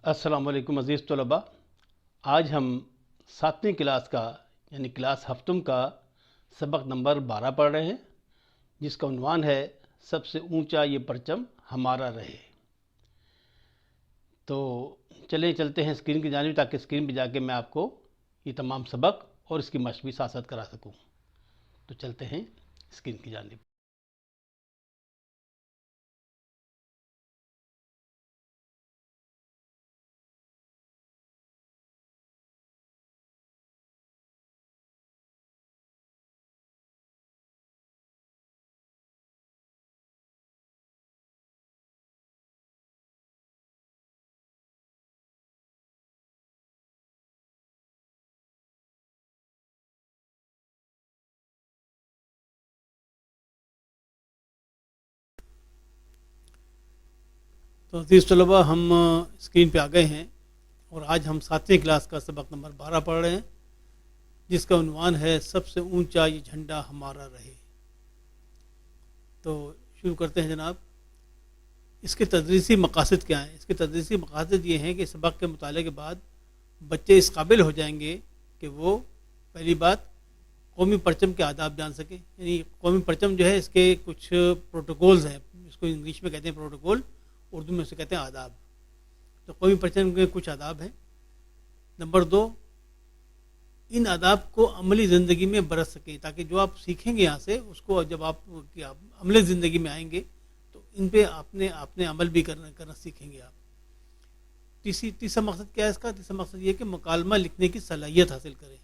السلام علیکم عزیز طلباء. آج ہم 7ویں کلاس کا یعنی کلاس ہفتم کا سبق نمبر 12 پڑھ رہے ہیں، جس کا عنوان ہے سب سے اونچا یہ پرچم ہمارا رہے. تو چلتے ہیں اسکرین کی جانب تاکہ اسکرین پہ جا کے میں آپ کو یہ تمام سبق اور اس کی مشق بھی ساتھ ساتھ کرا سکوں. تو چلتے ہیں اسکرین کی جانب. تو عزیز طلباء، ہم اسکرین پہ آ گئے ہیں اور آج ہم 7ویں کلاس کا سبق نمبر 12 پڑھ رہے ہیں، جس کا عنوان ہے سب سے اونچا یہ جھنڈا ہمارا رہے. تو شروع کرتے ہیں جناب. اس کے تدریسی مقاصد کیا ہیں؟ اس کے تدریسی مقاصد یہ ہیں کہ سبق کے مطالعے کے بعد بچے اس قابل ہو جائیں گے کہ وہ پہلی بات قومی پرچم کے آداب جان سکیں. یعنی قومی پرچم جو ہے اس کے کچھ پروٹوکولز ہیں، اس کو انگلش میں کہتے ہیں پروٹوکول، اردو میں اسے کہتے ہیں آداب. تو قومی پرچم کے کچھ آداب ہیں. نمبر 2، ان آداب کو عملی زندگی میں برت سکیں تاکہ جو آپ سیکھیں گے یہاں سے اس کو جب آپ عملی زندگی میں آئیں گے تو ان پہ اپنے عمل بھی کرنا سیکھیں گے آپ. تیسرا مقصد کیا ہے اس کا؟ تیسرا مقصد یہ کہ مکالمہ لکھنے کی صلاحیت حاصل کریں.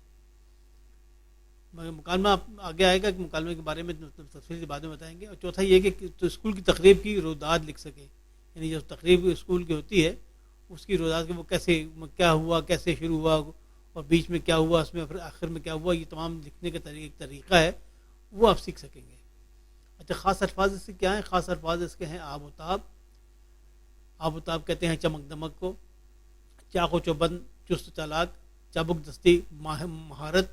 مکالمہ آگے آئے گا کہ مکالمے کے بارے میں تفصیلی بعد میں بتائیں گے. اور چوتھا یہ کہ تو اسکول کی تقریب کی رویداد لکھ سکیں. یعنی جو تقریب اسکول کی ہوتی ہے اس کی رویداد کہ وہ کیسے کیا ہوا، کیسے شروع ہوا اور بیچ میں کیا ہوا، اس میں پھر آخر میں کیا ہوا، یہ تمام لکھنے کا ایک طریقہ ہے، وہ آپ سیکھ سکیں گے. اچھا، خاص الفاظ اس کے کیا ہیں؟ خاص الفاظ اس کے ہیں آب و تاب. آب و تاب کہتے ہیں چمک دمک کو. چاق و چوبند چست چالاک. چابک دستی مہارت.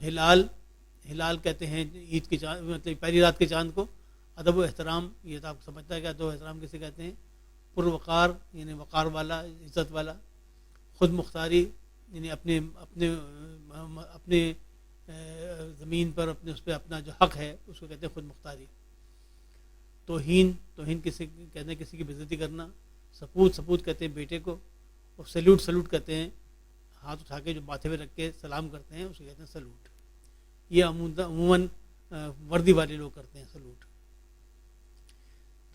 ہلال کہتے ہیں عید کے چاند، مطلب پہلی رات کے چاند کو. ادب و احترام، یہ تو آپ کو سمجھتا ہے کہ ادب و احترام کسے کہتے ہیں. پروقار یعنی وقار والا، عزت والا. خود مختاری یعنی اپنے زمین پر اس پہ اپنا جو حق ہے اس کو کہتے ہیں خود مختاری. توہین کسی کہتے ہیں کسی کی بے عزتی کرنا. سپوت کہتے ہیں بیٹے کو. اور سلوٹ کہتے ہیں ہاتھ اٹھا کے جو ماتھے پہ رکھ کے سلام کرتے ہیں اس کو کہتے ہیں سلوٹ. یہ عموماً وردی والے لوگ کرتے ہیں سلوٹ.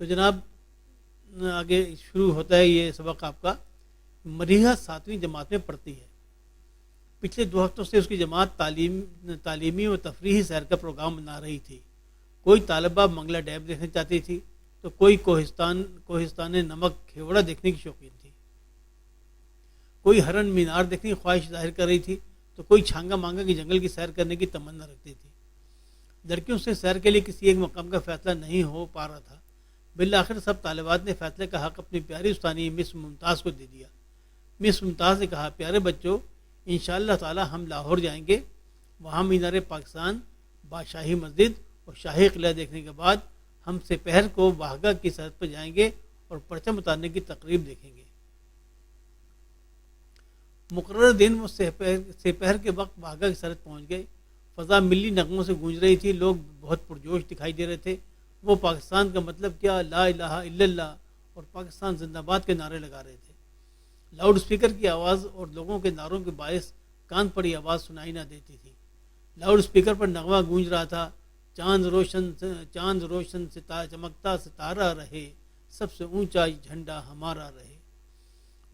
تو جناب آگے شروع ہوتا ہے یہ سبق آپ کا. مریحہ 7ویں جماعت میں پڑھتی ہے. پچھلے 2 ہفتوں سے اس کی جماعت تعلیمی و تفریحی سیر کا پروگرام بنا رہی تھی. کوئی طالبہ منگلہ ڈیم دیکھنا چاہتی تھی تو کوئی کوہستان نمک کھیوڑا دیکھنے کی شوقین تھی. کوئی ہرن مینار دیکھنے کی خواہش ظاہر کر رہی تھی تو کوئی چھانگا مانگا کی جنگل کی سیر کرنے کی تمنا رکھتی تھی. لڑکیوں سے سیر کے لیے کسی ایک مقام کا فیصلہ نہیں ہو پا رہا تھا. بالآخر سب طالبات نے فیصلے کا حق اپنی پیاری استانی مس ممتاز کو دے دیا. مس ممتاز نے کہا، پیارے بچوں، انشاءاللہ تعالی ہم لاہور جائیں گے. وہاں مینار پاکستان، بادشاہی مسجد اور شاہی قلعہ دیکھنے کے بعد ہم سپہر کو واہگہ کی سرحد پر جائیں گے اور پرچم اتارنے کی تقریب دیکھیں گے. مقررہ دن وہ سپہر کے وقت واہگہ کی سرحد پہنچ گئے. فضا ملی نغموں سے گونج رہی تھی. لوگ بہت پرجوش دکھائی دے رہے تھے. وہ پاکستان کا مطلب کیا، لا الہ الا اللہ اور پاکستان زندہ باد کے نعرے لگا رہے تھے. لاؤڈ سپیکر کی آواز اور لوگوں کے نعروں کے باعث کان پڑی آواز سنائی نہ دیتی تھی. لاؤڈ سپیکر پر نغمہ گونج رہا تھا، چاند روشن چمکتا ستارہ رہے، سب سے اونچا جھنڈا ہمارا رہے.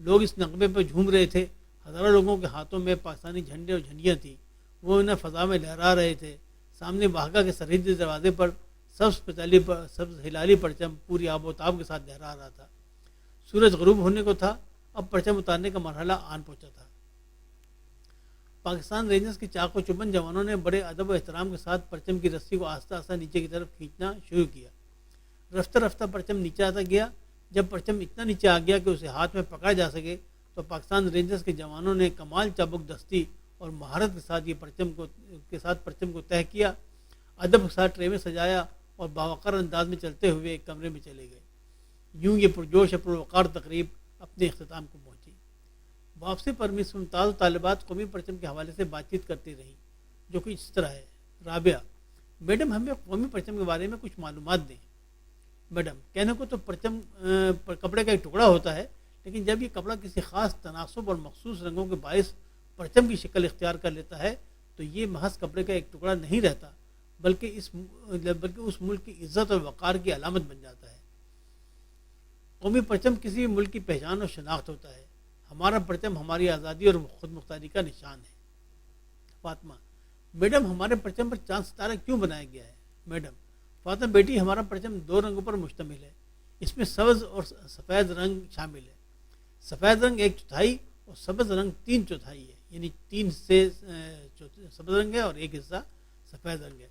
لوگ اس نغمے پر جھوم رہے تھے. ہزاروں لوگوں کے ہاتھوں میں پاکستانی جھنڈے اور جھنڈیاں تھیں. وہ انہیں فضا میں لہرا رہے تھے. سامنے واہگہ کے سرحدی دروازے پر سبز ہلالی پرچم پوری آب و تاب کے ساتھ لہرا رہا تھا. سورج غروب ہونے کو تھا. اب پرچم اتارنے کا مرحلہ آن پہنچا تھا. پاکستان رینجرز کے چاق و چوبند جوانوں نے بڑے ادب و احترام کے ساتھ پرچم کی رسی کو آہستہ آہستہ نیچے کی طرف کھینچنا شروع کیا. رفتہ رفتہ پرچم نیچے آتا گیا. جب پرچم اتنا نیچے آ گیا کہ اسے ہاتھ میں پکڑا جا سکے تو پاکستان رینجرز کے جوانوں نے کمال چابک دستی اور مہارت کے ساتھ پرچم کو طے کیا. ادب کے ساتھ ٹرے میں سجایا اور باوقار انداز میں چلتے ہوئے ایک کمرے میں چلے گئے. یوں یہ پرجوش اور پروقار تقریب اپنے اختتام کو پہنچی. واپسی پر مس ممتاز طالبات قومی پرچم کے حوالے سے بات چیت کرتی رہیں، جو کہ اس طرح ہے: رابعہ: میڈم ہمیں قومی پرچم کے بارے میں کچھ معلومات دیں۔ میڈم: کہنے کو تو پرچم کپڑے کا ایک ٹکڑا ہوتا ہے، لیکن جب یہ کپڑا کسی خاص تناسب اور مخصوص رنگوں کے باعث پرچم کی شکل اختیار کر لیتا ہے تو یہ محض کپڑے کا ایک ٹکڑا نہیں رہتا، بلکہ اس ملک کی عزت اور وقار کی علامت بن جاتا ہے۔ قومی پرچم کسی بھی ملک کی پہچان اور شناخت ہوتا ہے۔ ہمارا پرچم ہماری آزادی اور خود مختاری کا نشان ہے۔ فاطمہ: میڈم ہمارے پرچم پر چاند ستارہ کیوں بنایا گیا ہے؟ میڈم: فاطمہ بیٹی، ہمارا پرچم 2 رنگوں پر مشتمل ہے، اس میں سبز اور سفید رنگ شامل ہے۔ سفید رنگ 1/4 اور سبز رنگ 3/4 ہے، یعنی 3 حصے سبز رنگ ہے اور 1 حصہ سفید رنگ ہے۔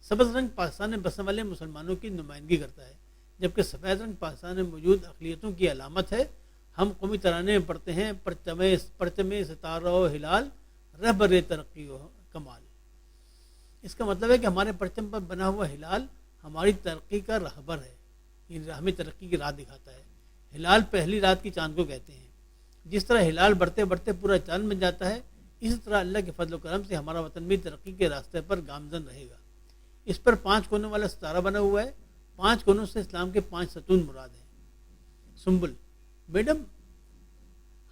سبز رنگ پاکستان میں بسنے والے مسلمانوں کی نمائندگی کرتا ہے، جبکہ سفید رنگ پاکستان میں موجود اقلیتوں کی علامت ہے۔ ہم قومی ترانے میں پڑھتے ہیں: پرچم ستارہ و ہلال رہبر ترقی و کمال۔ اس کا مطلب ہے کہ ہمارے پرچم پر بنا ہوا ہلال ہماری ترقی کا رہبر ہے، یعنی ہمیں ترقی کی راہ دکھاتا ہے۔ ہلال پہلی رات کی چاند کو کہتے ہیں۔ جس طرح ہلال بڑھتے بڑھتے پورا چاند بن جاتا ہے، اسی طرح اللہ کے فضل و کرم سے ہمارا وطن بھی ترقی کے راستے پر گامزن رہے گا۔ اس پر 5 کونوں والا ستارہ بنا ہوا ہے، 5 کونوں سے اسلام کے 5 ستون مراد ہیں۔ سنبل: میڈم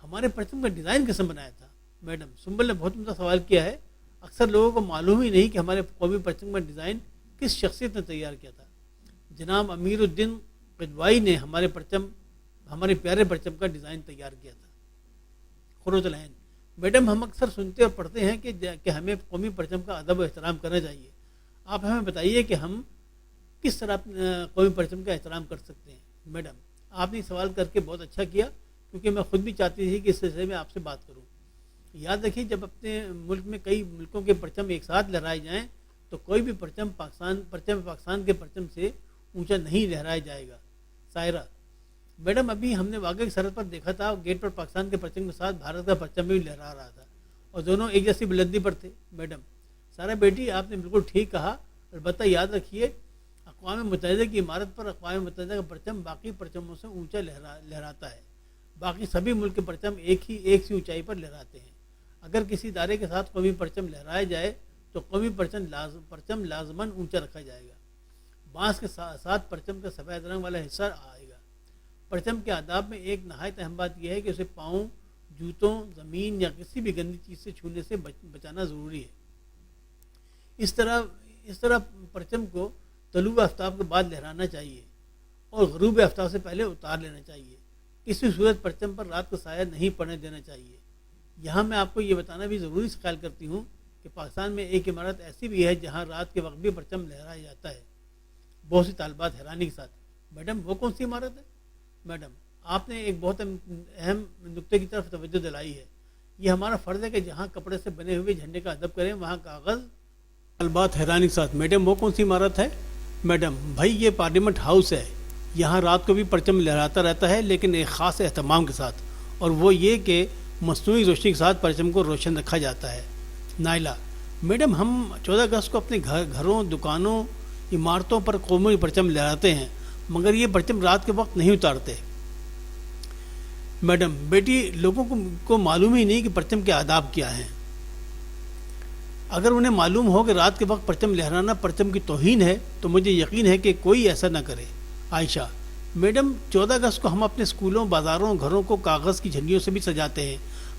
ہمارے پرچم کا ڈیزائن کس نے بنایا تھا؟ میڈم: سنبل نے بہت عمدہ سوال کیا ہے۔ اکثر لوگوں کو معلوم ہی نہیں کہ ہمارے قومی پرچم کا ڈیزائن کس شخصیت نے تیار کیا تھا۔ جناب امیر الدین قدوائی نے ہمارے پیارے پرچم کا ڈیزائن تیار کیا تھا۔ خروج العین: میڈم ہم اکثر سنتے اور پڑھتے ہیں کہ ہمیں قومی پرچم کا ادب و احترام کرنا چاہیے۔ آپ ہمیں بتائیے کہ ہم کس طرح قومی پرچم کا احترام کر سکتے ہیں؟ میڈم: آپ نے سوال کر کے بہت اچھا کیا، کیونکہ میں خود بھی چاہتی تھی کہ اس سلسلے میں آپ سے بات کروں۔ یاد رکھیے، جب اپنے ملک میں کئی ملکوں کے پرچم ایک ساتھ لہرائے جائیں تو کوئی بھی پرچم پاکستان کے پرچم سے اونچا نہیں لہرایا جائے گا۔ سائرہ: میڈم ابھی ہم نے واقعی کی سرحد پر دیکھا تھا، گیٹ پر پاکستان کے پرچم کے ساتھ بھارت کا پرچم بھی لہرا رہا تھا اور دونوں ایک جیسی بلندی پر تھے۔ میڈم: سائرہ بیٹی آپ نے بالکل ٹھیک کہا، البتہ یاد رکھیے اقوام متحدہ کی عمارت پر اقوام متحدہ کا پرچم باقی پرچموں سے اونچا لہراتا ہے، باقی سبھی ملک کے پرچم ایک سی اونچائی پر لہراتے ہیں۔ اگر کسی ادارے کے ساتھ قومی پرچم لہرایا جائے تو قومی پرچم لازماً اونچا رکھا جائے گا۔ بانس کے ساتھ پرچم کا سفید رنگ والا حصہ آئے گا۔ پرچم کے آداب میں ایک نہایت اہم بات یہ ہے کہ اسے پاؤں، جوتوں، زمین یا کسی بھی گندی چیز سے چھونے سے بچانا ضروری ہے۔ اس طرح پرچم کو طلوع آفتاب کے بعد لہرانا چاہیے اور غروب آفتاب سے پہلے اتار لینا چاہیے۔ کسی صورت پرچم پر رات کا سایہ نہیں پڑنے دینا چاہیے۔ یہاں میں آپ کو یہ بتانا بھی ضروری خیال کرتی ہوں کہ پاکستان میں ایک عمارت ایسی بھی ہے جہاں رات کے وقت بھی پرچم لہرایا جاتا ہے۔ بہت سی طالبات حیرانی کے ساتھ: میڈم وہ کون سی عمارت ہے؟ میڈم آپ نے ایک بہت اہم نقطے کی طرف توجہ دلائی ہے۔ یہ ہمارا فرض ہے کہ جہاں کپڑے سے بنے ہوئے جھنڈے کا ادب کریں وہاں کاغذ۔ طالبات حیرانی کے ساتھ: میڈم وہ کون سی عمارت ہے؟ میڈم بھائی یہ پارلیمنٹ ہاؤس ہے، یہاں رات کو بھی پرچم لہراتا رہتا ہے، لیکن ایک خاص اہتمام کے ساتھ، اور وہ یہ کہ مصنوعی روشنی کے ساتھ پرچم کو روشن رکھا جاتا ہے۔ نائلہ: میڈم ہم 14 اگست کو اپنے گھروں، دکانوں، عمارتوں پر قومی پرچم لہراتے ہیں، مگر یہ پرچم رات کے وقت نہیں اتارتے۔ میڈم بیٹی لوگوں کو معلوم ہی نہیں کہ پرچم کے آداب کیا ہیں۔ اگر انہیں معلوم ہو کہ رات کے وقت پرچم لہرانا پرچم کی توہین ہے تو مجھے یقین ہے کہ کوئی ایسا نہ کرے۔ عائشہ: میڈم 14 اگست کو ہم اپنے اسکولوں، بازاروں، گھروں کو کاغذ کی جھنڈیوں سے بھی سجاتے ہیں،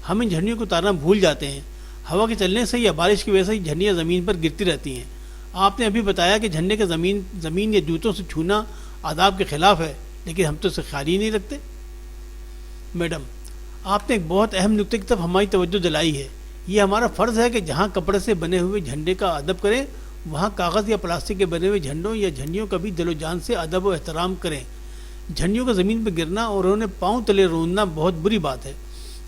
ہم ان جھنڈیوں کو اتارنا بھول جاتے ہیں، ہوا کے چلنے سے یا بارش کی وجہ سے جھنڈیاں زمین پر گرتی رہتی ہیں۔ آپ نے ابھی بتایا کہ جھنڈے کے زمین یا جوتوں سے چھونا آداب کے خلاف ہے، لیکن ہم تو اسے خیال ہی نہیں رکھتے۔ میڈم آپ نے ایک بہت اہم نقطے کی طرف ہماری توجہ دلائی ہے۔ یہ ہمارا فرض ہے کہ جہاں کپڑے سے بنے ہوئے جھنڈے کا ادب کریں وہاں کاغذ یا پلاسٹک کے بنے ہوئے جھنڈوں یا جھنڈیوں کا بھی دل و جان سے ادب و احترام کریں۔ جھنڈیوں کا زمین پہ گرنا اور انہیں پاؤں تلے روننا بہت بری بات ہے۔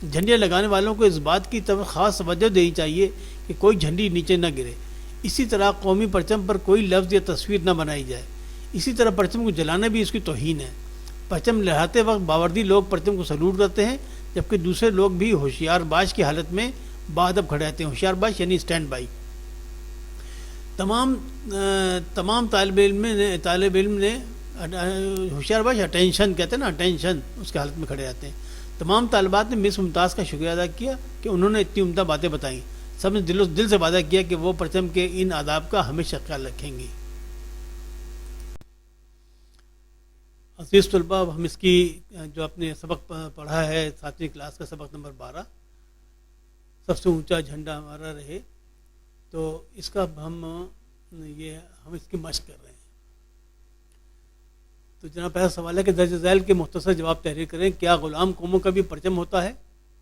جھنڈیاں لگانے والوں کو اس بات کی طرف خاص توجہ دینی چاہیے کہ کوئی جھنڈی نیچے نہ گرے۔ اسی طرح قومی پرچم پر کوئی لفظ یا تصویر نہ بنائی جائے۔ اسی طرح پرچم کو جلانا بھی اس کی توہین ہے۔ پرچم لہراتے وقت باوردی لوگ پرچم کو سلوٹ کرتے ہیں، جبکہ دوسرے لوگ بھی ہوشیار باش کی حالت میں باادب کھڑے رہتے ہیں۔ ہوشیار باش یعنی اسٹینڈ بائی۔ تمام طالب علم نے ہوشیار باش اٹینشن کہتے ہیں نا، اٹینشن اس کے حالت میں کھڑے رہتے ہیں۔ تمام طالبات نے مس ممتاز کا شکریہ ادا کیا کہ انہوں نے اتنی عمدہ باتیں بتائیں. سب نے دل سے وعدہ کیا کہ وہ پرچم کے ان آداب کا ہمیشہ خیال رکھیں گی. عزیز طلباء، اب ہم اس کی جو اپنے سبق پڑھا ہے 7ویں کلاس کا سبق نمبر 12، سب سے اونچا جھنڈا ہمارا رہے، تو اس کا ہم اس کی مشق کر رہے ہیں. تو جناب پہلا سوال ہے کہ درج ذیل کے مختصر جواب تحریر کریں. کیا غلام قوموں کا بھی پرچم ہوتا ہے؟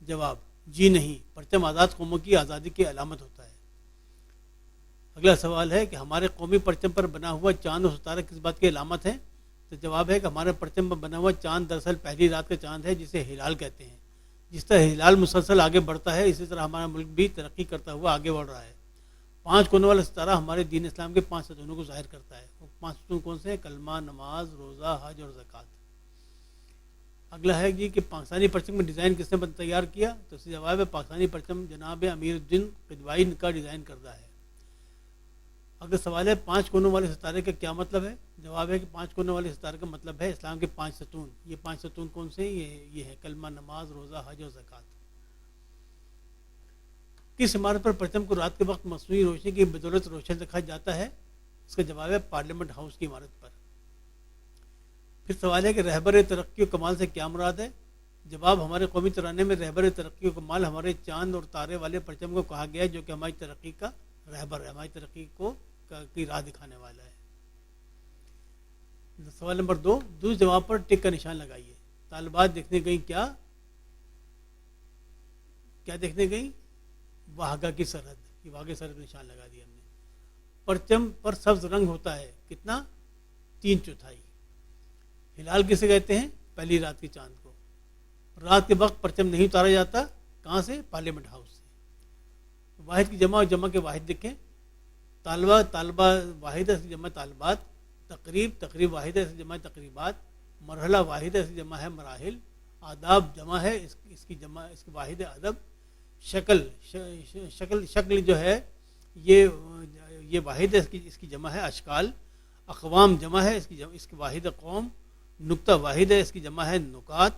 جواب: جی نہیں، پرچم آزاد قوموں کی آزادی کی علامت ہوتا ہے. اگلا سوال ہے کہ ہمارے قومی پرچم پر بنا ہوا چاند اور ستارہ کس بات کی علامت ہے؟ تو جواب ہے کہ ہمارے پرچم پر بنا ہوا چاند دراصل پہلی رات کا چاند ہے، جسے ہلال کہتے ہیں. جس طرح ہلال مسلسل آگے بڑھتا ہے، اسی طرح ہمارا ملک بھی ترقی کرتا ہوا آگے بڑھ رہا ہے. 5 کونوں والا ستارہ ہمارے دین اسلام کے 5 ستونوں کو ظاہر کرتا ہے. وہ 5 ستون کون سے ہیں؟ کلمہ، نماز، روزہ، حج اور زکوٰۃ. اگلا ہے جی کہ پاکستانی پرچم کا ڈیزائن کس نے تیار کیا؟ تو اس کا جواب ہے پاکستانی پرچم جناب امیر الدین قدوائی کا ڈیزائن کردہ ہے. اگلا سوال ہے 5 کونوں والے ستارے کا کیا مطلب ہے؟ جواب ہے کہ 5 کونوں والے ستارے کا مطلب ہے اسلام کے 5 ستون. یہ 5 ستون کون سے ہیں؟ یہ ہے کلمہ، نماز، روزہ، حج اور زکوٰۃ. کس عمارت پر پرچم کو رات کے وقت مصنوعی روشنی کی بدولت روشن رکھا جاتا ہے؟ اس کا جواب ہے پارلیمنٹ ہاؤس کی عمارت پر. پھر سوال ہے کہ رہبر ترقی و کمال سے کیا مراد ہے؟ جواب: ہمارے قومی ترانے میں رہبر ترقی و کمال ہمارے چاند اور تارے والے پرچم کو کہا گیا ہے، جو کہ ہماری ترقی کا رہبر ہے، ہماری ترقی کی راہ دکھانے والا ہے. سوال نمبر 2، دوسرے جواب پر ٹک کا نشان لگائیے. طالبات دیکھنے گئیں کیا دیکھنے گئیں؟ واہگہ کی سرحد. یہ واہگہ سرحد کا نشان لگا دیا ہم نے. پرچم پر سبز رنگ ہوتا ہے، کتنا؟ 3/4. ہلال کسے کہتے ہیں؟ پہلی رات کے چاند کو. رات کے وقت پرچم نہیں اتارا جاتا، کہاں سے؟ پارلیمنٹ ہاؤس سے. واحد کی جمع اور جمع کے واحد لکھیں. طالبہ واحد ہے، اس کی جمع طالبات. تقریب واحد ہے، اس کی جمع تقریبات. مرحلہ واحد ہے، اس کی جمع ہے مراحل. آداب جمع ہے، اس کی واحد ہے ادب. شکل جو ہے یہ واحد ہے، اس کی جمع ہے اشکال. اقوام جمع ہے، اس کی واحد ہے قوم. نقطہ واحد ہے، اس کی جمع ہے نکات.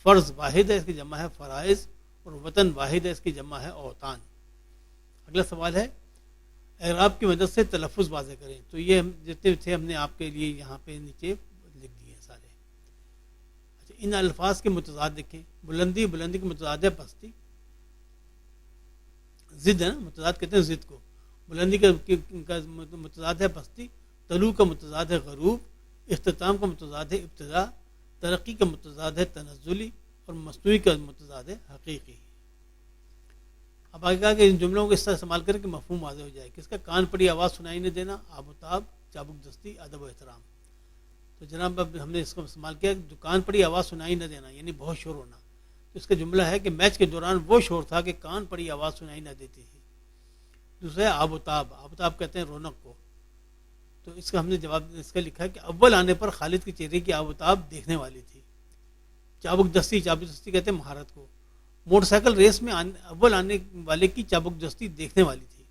فرض واحد ہے، اس کی جمع ہے فرائض. اور وطن واحد ہے، اس کی جمع ہے اوطان. اگلا سوال ہے اعراب کی مدد سے تلفظ واضح کریں. تو یہ جتنے تھے ہم نے آپ کے لیے یہاں پہ نیچے لکھ دیے ہیں سارے. اچھا، ان الفاظ کے متضاد لکھیں. بلندی کے متضاد ہے پستی. ضد ہے نا، متضاد کہتے ہیں ضد کو. بلندی کا متضاد ہے پستی. طلوع کا متضاد ہے غروب. اختتام کا متضاد ہے ابتدا. ترقی کا متضاد ہے تنزلی. اور مصنوعی کا متضاد ہے حقیقی. اب آگے کہا کہ ان جملوں کو اس طرح استعمال کریں کہ مفہوم واضح ہو جائے. کس کا؟ کان پڑی آواز سنائی نہ دینا، آب و تاب، چابک دستی، ادب و احترام. تو جناب اب ہم نے اس کو استعمال کیا کہ کان پڑی آواز سنائی نہ دینا یعنی بہت شور ہونا. تو اس کا جملہ ہے کہ میچ کے دوران وہ شور تھا کہ کان پڑی آواز سنائی نہ دیتی تھی. دوسرا ہے آب و تاب کہتے ہیں رونق کو. تو اس کا ہم نے جواب اس کا لکھا ہے کہ اول آنے پر خالد کے چہرے کی آب و تاب دیکھنے والی تھی. چابک دستی کہتے ہیں مہارت کو. موٹر سائیکل ریس میں اول آنے والے کی چابک دستی دیکھنے والی تھی.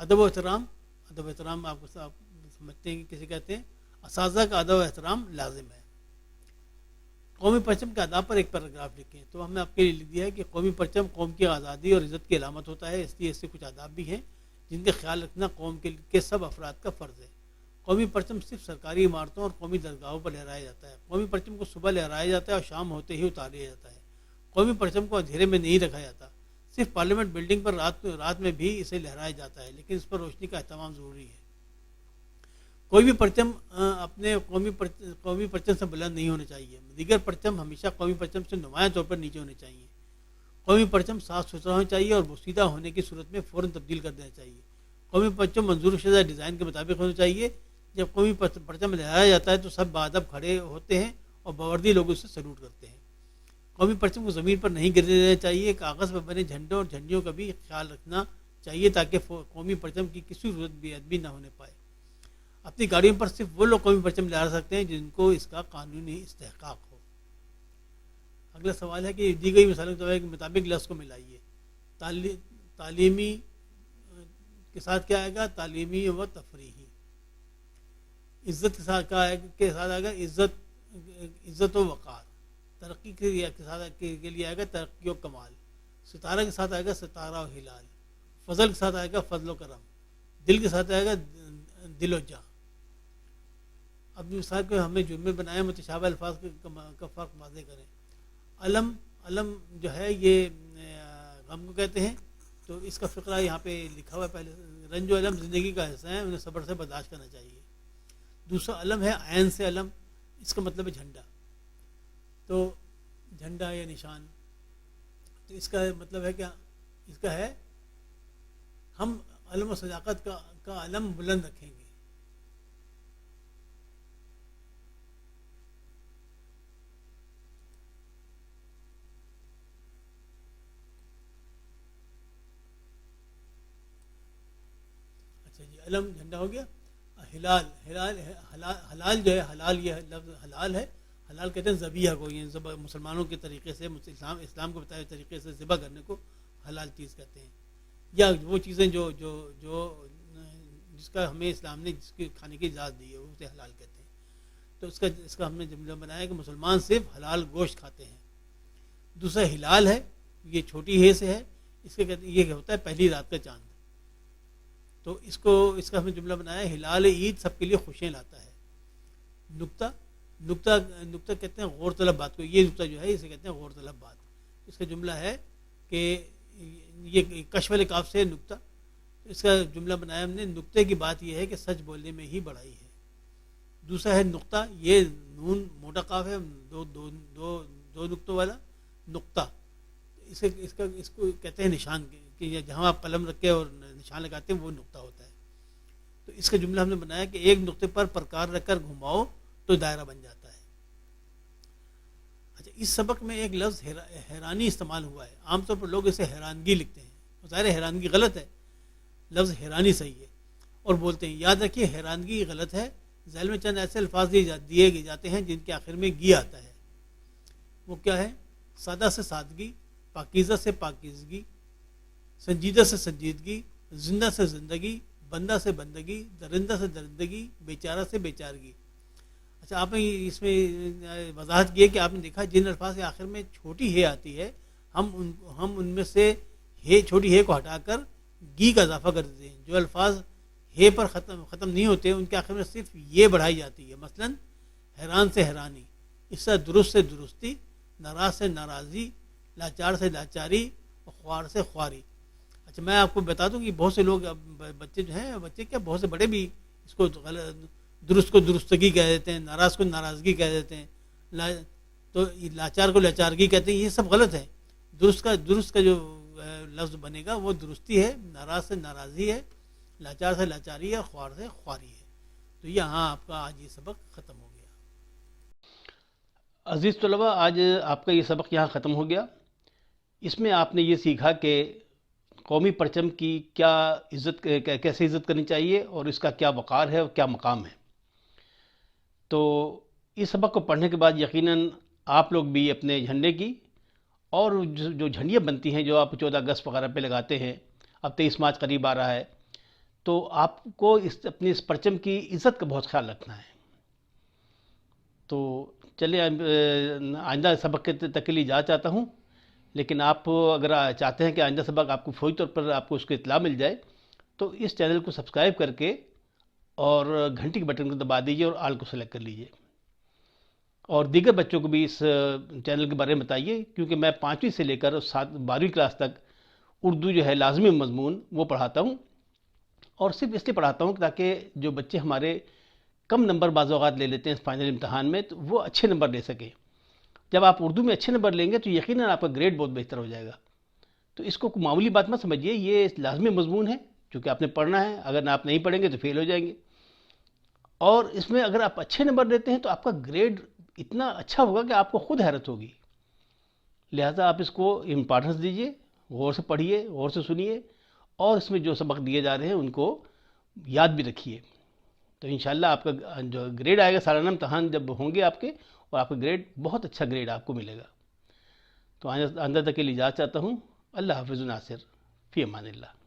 ادب و احترام آپ سمجھتے ہیں کہ کسے کہتے ہیں؟ اساتذہ کا ادب و احترام لازم ہے. قومی پرچم کے آداب پر ایک پیراگراف لکھیں. تو ہم نے آپ کے لیے لکھ دیا ہے کہ قومی پرچم قوم کی آزادی اور عزت کی علامت ہوتا ہے، اس لیے اس سے کچھ آداب بھی ہیں جن کا خیال رکھنا قوم کے سب افراد کا فرض ہے. قومی پرچم صرف سرکاری عمارتوں اور قومی درگاہوں پر لہرایا جاتا ہے. قومی پرچم کو صبح لہرایا جاتا ہے اور شام ہوتے ہی اتار لیا جاتا ہے. قومی پرچم کو اندھیرے میں نہیں رکھا جاتا. صرف پارلیمنٹ بلڈنگ پر رات میں بھی اسے لہرایا جاتا ہے، لیکن اس پر روشنی کا اہتمام ضروری ہے. کوئی بھی پرچم اپنے قومی پرچم سے بلند نہیں ہونا چاہیے. دیگر پرچم ہمیشہ قومی پرچم سے نمایاں طور پر نیچے ہونے چاہیے. قومی پرچم صاف ستھرا ہونا چاہیے اور بوسیدہ ہونے کی صورت میں فوراً تبدیل کر دینا چاہیے. قومی پرچم منظور شدہ ڈیزائن کے مطابق ہونا چاہیے. جب قومی پرچم لہرایا جاتا ہے تو سب باادب کھڑے ہوتے ہیں اور باوردی لوگ اسے سلوٹ کرتے ہیں. قومی پرچم کو زمین پر نہیں گرنے دینا چاہیے. کاغذ پر بنے جھنڈوں اور جھنڈیوں کا بھی خیال رکھنا چاہیے تاکہ قومی پرچم کی کسی صورت بے ادبی نہ ہونے پائے. اپنی گاڑیوں پر صرف وہ لوگ قومی پرچم لہرا سکتے ہیں جن کو اس کا قانونی استحقاق ہو. اگلا سوال ہے کہ دی گئی مثالوں کے مطابق لفظ کو ملائیے. تعلیمی کے ساتھ کیا آئے گا؟ تعلیمی و تفریحی. عزت کے ساتھ آئے گا عزت و وقار. ترقی کے لیے آئے گا ترقی و کمال، ستارہ کے ساتھ آئے گا ستارہ و ہلال، فضل کے ساتھ آئے گا فضل و کرم، دل کے ساتھ آئے گا دل و جاں۔ اب مثال کو ہمیں جملے بنائے متشابہ الفاظ کا فرق واضح کریں۔ علم جو ہے یہ غم کو کہتے ہیں، تو اس کا فقرہ یہاں پہ لکھا ہوا ہے پہلے، رنج و علم زندگی کا حصہ ہے، انہیں صبر سے برداشت کرنا چاہیے۔ دوسرا علم ہے عین سے علم، اس کا مطلب ہے جھنڈا، تو جھنڈا یا نشان، تو اس کا مطلب ہے کیا؟ اس کا ہے ہم علم و صداقت کا علم بلند رکھیں گے۔ اچھا جی، علم جھنڈا ہو گیا۔ حلال جو ہے، حلال یہ لفظ حلال ہے، حلال کہتے ہیں ذبیحہ کو، یہ مسلمانوں کے طریقے سے، اسلام کو بتائے طریقے سے ذبح کرنے کو حلال چیز کہتے ہیں، یا وہ چیزیں جو جس کا ہمیں اسلام نے جس کے کھانے کی اجازت دی ہے اسے حلال کہتے ہیں۔ تو اس کا ہم نے جملہ بنایا کہ مسلمان صرف حلال گوشت کھاتے ہیں۔ دوسرا ہلال ہے، یہ چھوٹی ہے سے ہے، اس کے کہتے ہیں یہ ہوتا ہے پہلی رات کا چاند، تو اس کا ہم نے جملہ بنایا ہلال عید سب کے لیے خوشیاں لاتا ہے۔ نقطہ کہتے ہیں غور طلب بات کو، یہ نقطہ جو ہے اسے کہتے ہیں غور طلب بات۔ اس کا جملہ ہے کہ یہ کشف والے کاف سے نقطہ، اس کا جملہ بنایا ہم نے، نقطے کی بات یہ ہے کہ سچ بولنے میں ہی بڑائی ہے۔ دوسرا ہے نقطہ، یہ نون موٹا قاف ہے، دو نقطوں والا نقطہ، اس کو کہتے ہیں نشان، کہ جہاں آپ قلم رکھ کے اور نشان لگاتے ہیں وہ نقطہ ہوتا ہے۔ تو اس کا جملہ ہم نے بنایا کہ ایک نقطے پر پرکار رکھ کر گھماؤ تو دائرہ بن جاتا ہے۔ اچھا، اس سبق میں ایک لفظ حیرانی استعمال ہوا ہے، عام طور پر لوگ اسے حیرانگی لکھتے ہیں، ظاہر حیرانگی غلط ہے، لفظ حیرانی صحیح ہے، اور بولتے ہیں یاد رکھیے حیرانگی غلط ہے۔ ذیل میں چند ایسے الفاظ دیے جاتے ہیں جن کے آخر میں گی آتا ہے، وہ کیا ہے؟ سادہ سے سادگی، پاکیزہ سے پاکیزگی، سنجیدہ سے سنجیدگی، زندہ سے زندگی، بندہ سے بندگی، درندہ سے درندگی، بیچارہ سے بیچارگی۔ اچھا، آپ نے اس میں وضاحت کی ہے کہ آپ نے دیکھا جن الفاظ کے آخر میں چھوٹی ہے آتی ہے، ہم ان میں سے چھوٹی ہے کو ہٹا کر گی کا اضافہ کر دیتے ہیں۔ جو الفاظ ہے پر ختم نہیں ہوتے ان کے آخر میں صرف یہ بڑھائی جاتی ہے، مثلا حیران سے حیرانی، اس سے درست سے درستی، ناراض سے ناراضی، لاچار سے لاچاری، اور خوار سے خواری۔ اچھا، میں آپ کو بتا دوں کہ بہت سے لوگ بچے جو ہیں، بچے کیا بہت سے بڑے بھی اس کو درست کو درستگی کہہ دیتے ہیں، ناراض کو ناراضگی کہہ دیتے ہیں، تو لاچار کو لاچارگی کہتے ہیں، یہ سب غلط ہے۔ درست کا جو لفظ بنے گا وہ درستی ہے، ناراض سے ناراضی ہے، لاچار سے لاچاری ہے، خوار سے خواری ہے۔ تو یہاں آپ کا آج یہ سبق ختم ہو گیا۔ عزیز طلبہ، آج آپ کا یہ سبق یہاں ختم ہو گیا۔ اس میں آپ نے یہ سیکھا کہ قومی پرچم کی کیسے عزت کرنی چاہیے اور اس کا کیا وقار ہے اور کیا مقام ہے۔ تو اس سبق کو پڑھنے کے بعد یقیناً آپ لوگ بھی اپنے جھنڈے کی اور جو جھنڈیاں بنتی ہیں جو آپ 14 اگست وغیرہ پہ لگاتے ہیں، اب 23 مارچ قریب آ رہا ہے، تو آپ کو اپنے اس پرچم کی عزت کا بہت خیال رکھنا ہے۔ تو چلیے، آئندہ سبق تک کے لیے جا چاہتا ہوں، لیکن آپ اگر چاہتے ہیں کہ آئندہ سبق آپ کو فوری طور پر آپ کو اس کی اطلاع مل جائے تو اس چینل کو سبسکرائب کر کے اور گھنٹی کے بٹن کو دبا دیجیے اور آل کو سلیکٹ کر لیجیے، اور دیگر بچوں کو بھی اس چینل کے بارے میں بتائیے، کیونکہ میں 5ویں سے لے کر 12ویں کلاس تک اردو جو ہے لازمی مضمون وہ پڑھاتا ہوں، اور صرف اس لیے پڑھاتا ہوں تاکہ جو بچے ہمارے کم نمبر بعض اوقات لے لیتے ہیں فائنل امتحان میں تو وہ اچھے نمبر لے سکیں۔ جب آپ اردو میں اچھے نمبر لیں گے تو یقیناً آپ کا گریڈ بہت بہتر ہو جائے گا۔ تو اس کو معمولی بات مت سمجھیے، یہ لازمی مضمون ہے چونکہ آپ نے پڑھنا ہے، اگر آپ نہیں پڑھیں گے تو فیل ہو جائیں گے، اور اس میں اگر آپ اچھے نمبر لیتے ہیں تو آپ کا گریڈ اتنا اچھا ہوگا کہ آپ کو خود حیرت ہوگی۔ لہٰذا آپ اس کو امپارٹنس دیجیے، غور سے پڑھیے، غور سے سنیے، اور اس میں جو سبق دیے جا رہے ہیں ان کو یاد بھی رکھیے۔ تو انشاءاللہ آپ کا جو گریڈ آئے گا، سالانہ امتحان جب ہوں گے آپ کے، اور آپ کا گریڈ بہت اچھا گریڈ آپ کو ملے گا۔ تو آئندہ تک کے لیے اجازت چاہتا ہوں۔ اللہ حافظ ناصر، فی امان اللہ۔